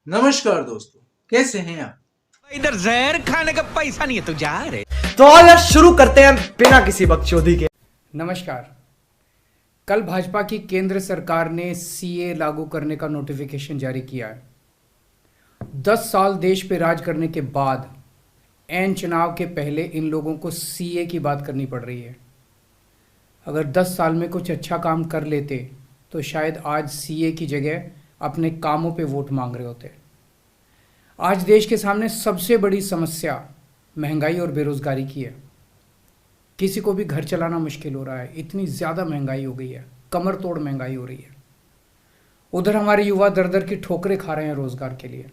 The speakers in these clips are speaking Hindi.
नमस्कार दोस्तों, कैसे हैं आप। इधर जहर खाने का पैसा नहीं है तो जा रे। तो आज यार शुरू करते हैं बिना किसी बकचोदी के। नमस्कार। कल भाजपा की केंद्र सरकार ने सीए लागू करने का नोटिफिकेशन जारी किया है। 10 साल देश पे राज करने के बाद ऐन चुनाव के पहले इन लोगों को सीए की बात करनी पड़ रही है। अगर 10 साल में कुछ अच्छा काम कर लेते तो शायद आज सीए की जगह अपने कामों पे वोट मांग रहे होते। आज देश के सामने सबसे बड़ी समस्या महंगाई और बेरोजगारी की है। किसी को भी घर चलाना मुश्किल हो रहा है, इतनी ज़्यादा महंगाई हो गई है, कमर तोड़ महंगाई हो रही है। उधर हमारे युवा दर दर की ठोकरें खा रहे हैं रोजगार के लिए,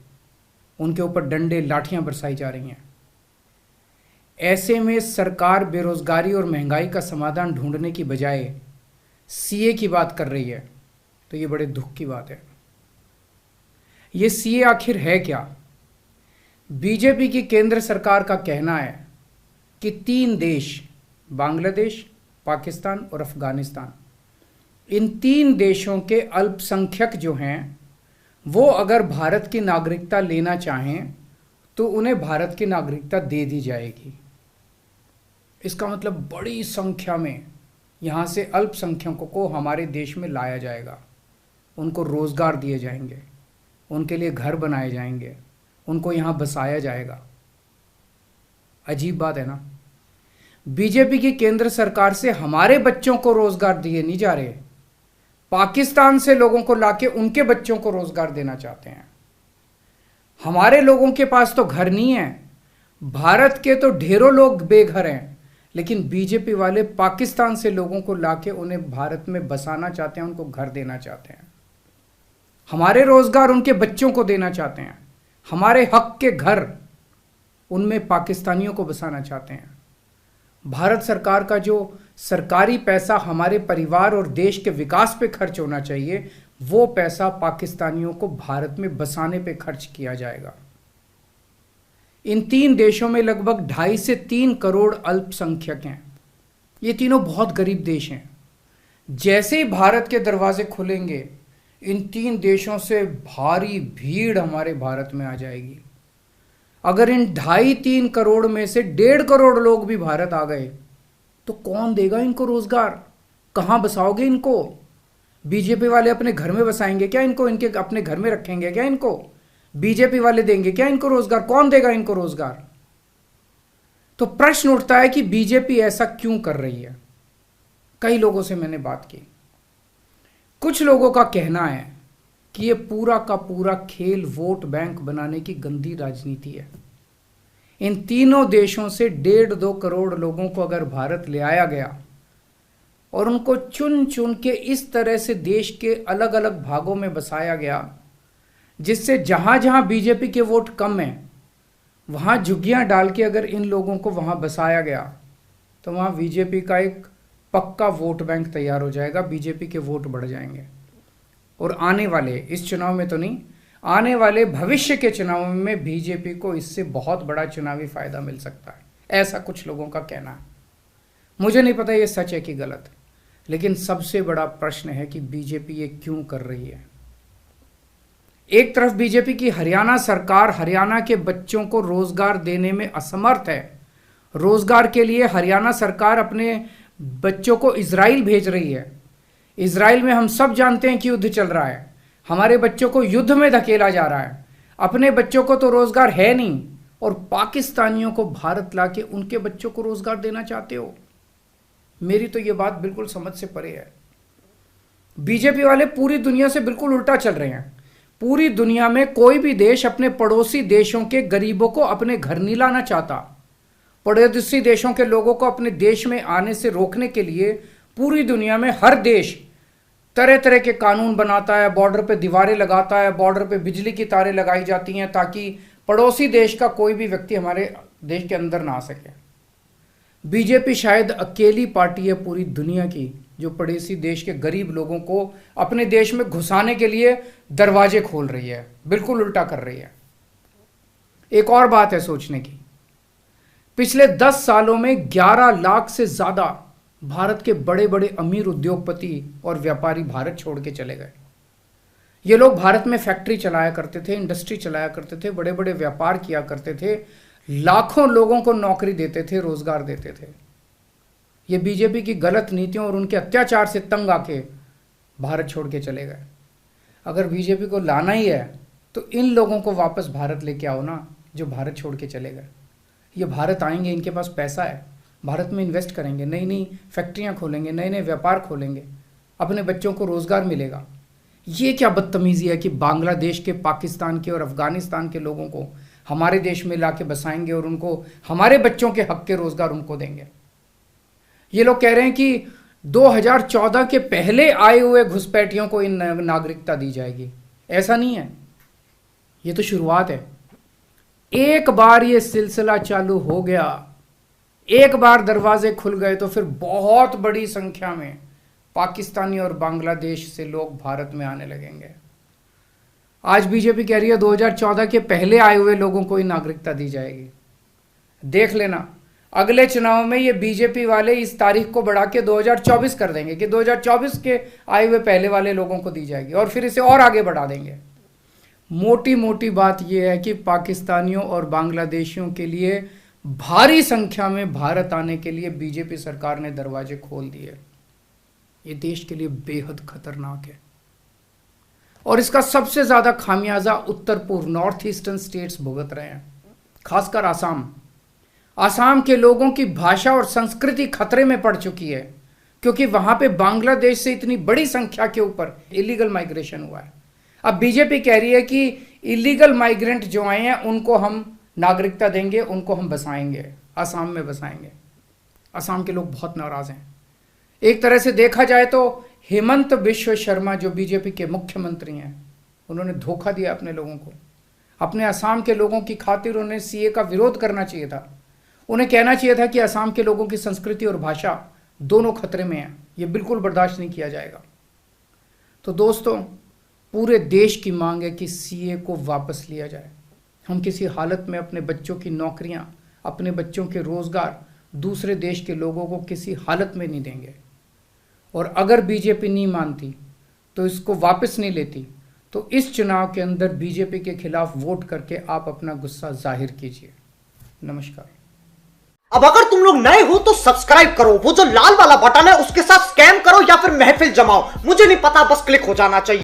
उनके ऊपर डंडे लाठियां बरसाई जा रही हैं। ऐसे में सरकार बेरोजगारी और महंगाई का समाधान ढूंढने की बजाय सीए की बात कर रही है, तो ये बड़े दुख की बात है। ये सीए आखिर है क्या? बीजेपी की केंद्र सरकार का कहना है कि 3 देश, बांग्लादेश, पाकिस्तान और अफगानिस्तान, इन 3 देशों के अल्पसंख्यक जो हैं वो अगर भारत की नागरिकता लेना चाहें तो उन्हें भारत की नागरिकता दे दी जाएगी। इसका मतलब बड़ी संख्या में यहाँ से अल्पसंख्यकों को हमारे देश में लाया जाएगा, उनको रोजगार दिए जाएंगे, उनके लिए घर बनाए जाएंगे, उनको यहाँ बसाया जाएगा। अजीब बात है ना। बीजेपी की केंद्र सरकार से हमारे बच्चों को रोजगार दिए नहीं जा रहे, पाकिस्तान से लोगों को लाके उनके बच्चों को रोजगार देना चाहते हैं। हमारे लोगों के पास तो घर नहीं है, भारत के तो ढेरों लोग बेघर हैं, लेकिन बीजेपी वाले पाकिस्तान से लोगों को लाके उन्हें भारत में बसाना चाहते हैं, उनको घर देना चाहते हैं। हमारे रोजगार उनके बच्चों को देना चाहते हैं, हमारे हक के घर उनमें पाकिस्तानियों को बसाना चाहते हैं। भारत सरकार का जो सरकारी पैसा हमारे परिवार और देश के विकास पे खर्च होना चाहिए, वो पैसा पाकिस्तानियों को भारत में बसाने पे खर्च किया जाएगा। इन 3 देशों में लगभग 2.5 से 3 करोड़ अल्पसंख्यक हैं। ये तीनों बहुत गरीब देश हैं। जैसे ही भारत के दरवाजे खुलेंगे, इन 3 देशों से भारी भीड़ हमारे भारत में आ जाएगी। अगर इन 2.5-3 करोड़ में से 1.5 करोड़ लोग भी भारत आ गए तो कौन देगा इनको रोजगार? कहाँ बसाओगे इनको? बीजेपी वाले अपने घर में बसाएंगे क्या इनको? इनके अपने घर में रखेंगे क्या इनको? बीजेपी वाले देंगे क्या इनको रोजगार? कौन देगा इनको रोजगार? तो प्रश्न उठता है कि बीजेपी ऐसा क्यों कर रही है। कई लोगों से मैंने बात की, कुछ लोगों का कहना है कि ये पूरा का पूरा खेल वोट बैंक बनाने की गंदी राजनीति है। इन तीनों देशों से 1.5-2 करोड़ लोगों को अगर भारत ले आया गया और उनको चुन चुन के इस तरह से देश के अलग अलग भागों में बसाया गया, जिससे जहां जहां बीजेपी के वोट कम हैं वहां झुग्गियां डाल के अगर इन लोगों को वहां बसाया गया तो वहां बीजेपी का एक पक्का वोट बैंक तैयार हो जाएगा, बीजेपी के वोट बढ़ जाएंगे। और आने वाले, इस चुनाव में तो नहीं, आने वाले भविष्य के चुनाव में बीजेपी को इससे बहुत बड़ा चुनावी फायदा मिल सकता है, ऐसा कुछ लोगों का कहना है। मुझे नहीं पता ये सच है कि गलत, लेकिन सबसे बड़ा प्रश्न है कि बीजेपी ये क्यों कर रही है। एक तरफ बीजेपी की हरियाणा सरकार हरियाणा के बच्चों को रोजगार देने में असमर्थ है। रोजगार के लिए हरियाणा सरकार अपने बच्चों को इजराइल भेज रही है। इजराइल में हम सब जानते हैं कि युद्ध चल रहा है, हमारे बच्चों को युद्ध में धकेला जा रहा है। अपने बच्चों को तो रोजगार है नहीं और पाकिस्तानियों को भारत लाके उनके बच्चों को रोजगार देना चाहते हो। मेरी तो ये बात बिल्कुल समझ से परे है। बीजेपी वाले पूरी दुनिया से बिल्कुल उल्टा चल रहे हैं। पूरी दुनिया में कोई भी देश अपने पड़ोसी देशों के गरीबों को अपने घर नहीं लाना चाहता। पड़ोसी देशों के लोगों को अपने देश में आने से रोकने के लिए पूरी दुनिया में हर देश तरह तरह के कानून बनाता है, बॉर्डर पे दीवारें लगाता है, बॉर्डर पे बिजली की तारें लगाई जाती हैं ताकि पड़ोसी देश का कोई भी व्यक्ति हमारे देश के अंदर ना आ सके। बीजेपी शायद अकेली पार्टी है पूरी दुनिया की जो पड़ोसी देश के गरीब लोगों को अपने देश में घुसाने के लिए दरवाजे खोल रही है, बिल्कुल उल्टा कर रही है। एक और बात है सोचने की, पिछले 10 सालों में 11 लाख से ज्यादा भारत के बड़े बड़े अमीर उद्योगपति और व्यापारी भारत छोड़ के चले गए। ये लोग भारत में फैक्ट्री चलाया करते थे, इंडस्ट्री चलाया करते थे, बड़े बड़े व्यापार किया करते थे, लाखों लोगों को नौकरी देते थे, रोजगार देते थे। ये बीजेपी की गलत नीतियों और उनके अत्याचार से तंग आके भारत छोड़ के चले गए। अगर बीजेपी को लाना ही है तो इन लोगों को वापस भारत लेके आओ ना, जो भारत छोड़ के चले गए। ये भारत आएंगे, इनके पास पैसा है, भारत में इन्वेस्ट करेंगे, नई नई फैक्ट्रियां खोलेंगे, नए नए व्यापार खोलेंगे, अपने बच्चों को रोजगार मिलेगा। ये क्या बदतमीजी है कि बांग्लादेश के, पाकिस्तान के और अफगानिस्तान के लोगों को हमारे देश में लाके बसाएंगे और उनको हमारे बच्चों के हक के रोजगार उनको देंगे। ये लोग कह रहे हैं कि 2014 के पहले आए हुए घुसपैठियों को इन नागरिकता दी जाएगी। ऐसा नहीं है, ये तो शुरुआत है। एक बार ये सिलसिला चालू हो गया, एक बार दरवाजे खुल गए तो फिर बहुत बड़ी संख्या में पाकिस्तानी और बांग्लादेश से लोग भारत में आने लगेंगे। आज बीजेपी कह रही है 2014 के पहले आए हुए लोगों को ही नागरिकता दी जाएगी। देख लेना, अगले चुनाव में ये बीजेपी वाले इस तारीख को बढ़ा के 2024 कर देंगे कि 2024 के आए हुए पहले वाले लोगों को दी जाएगी, और फिर इसे और आगे बढ़ा देंगे। मोटी मोटी बात यह है कि पाकिस्तानियों और बांग्लादेशियों के लिए भारी संख्या में भारत आने के लिए बीजेपी सरकार ने दरवाजे खोल दिए। ये देश के लिए बेहद खतरनाक है, और इसका सबसे ज्यादा खामियाजा उत्तर पूर्व, नॉर्थ ईस्टर्न स्टेट्स भुगत रहे हैं, खासकर आसाम। आसाम के लोगों की भाषा और संस्कृति खतरे में पड़ चुकी है, क्योंकि वहां पे बांग्लादेश से इतनी बड़ी संख्या के ऊपर इलीगल माइग्रेशन हुआ है। अब बीजेपी कह रही है कि इलीगल माइग्रेंट जो आए हैं उनको हम नागरिकता देंगे, उनको हम बसाएंगे, आसाम में बसाएंगे। आसाम के लोग बहुत नाराज हैं। एक तरह से देखा जाए तो हेमंत बिश्व शर्मा जो बीजेपी के मुख्यमंत्री हैं, उन्होंने धोखा दिया अपने लोगों को। अपने असम के लोगों की खातिर उन्हें सीए का विरोध करना चाहिए था। उन्हें कहना चाहिए था कि असम के लोगों की संस्कृति और भाषा दोनों खतरे में है, ये बिल्कुल बर्दाश्त नहीं किया जाएगा। तो दोस्तों, पूरे देश की मांग है कि सीए को वापस लिया जाए। हम किसी हालत में अपने बच्चों की नौकरियां, अपने बच्चों के रोजगार दूसरे देश के लोगों को किसी हालत में नहीं देंगे। और अगर बीजेपी नहीं मानती तो इसको वापस नहीं लेती, तो इस चुनाव के अंदर बीजेपी के खिलाफ वोट करके आप अपना गुस्सा जाहिर कीजिए। नमस्कार। अब अगर तुम लोग नए हो तो सब्सक्राइब करो, वो जो लाल वाला बटन है उसके साथ स्कैम करो या फिर महफिल जमाओ, मुझे नहीं पता, बस क्लिक हो जाना चाहिए।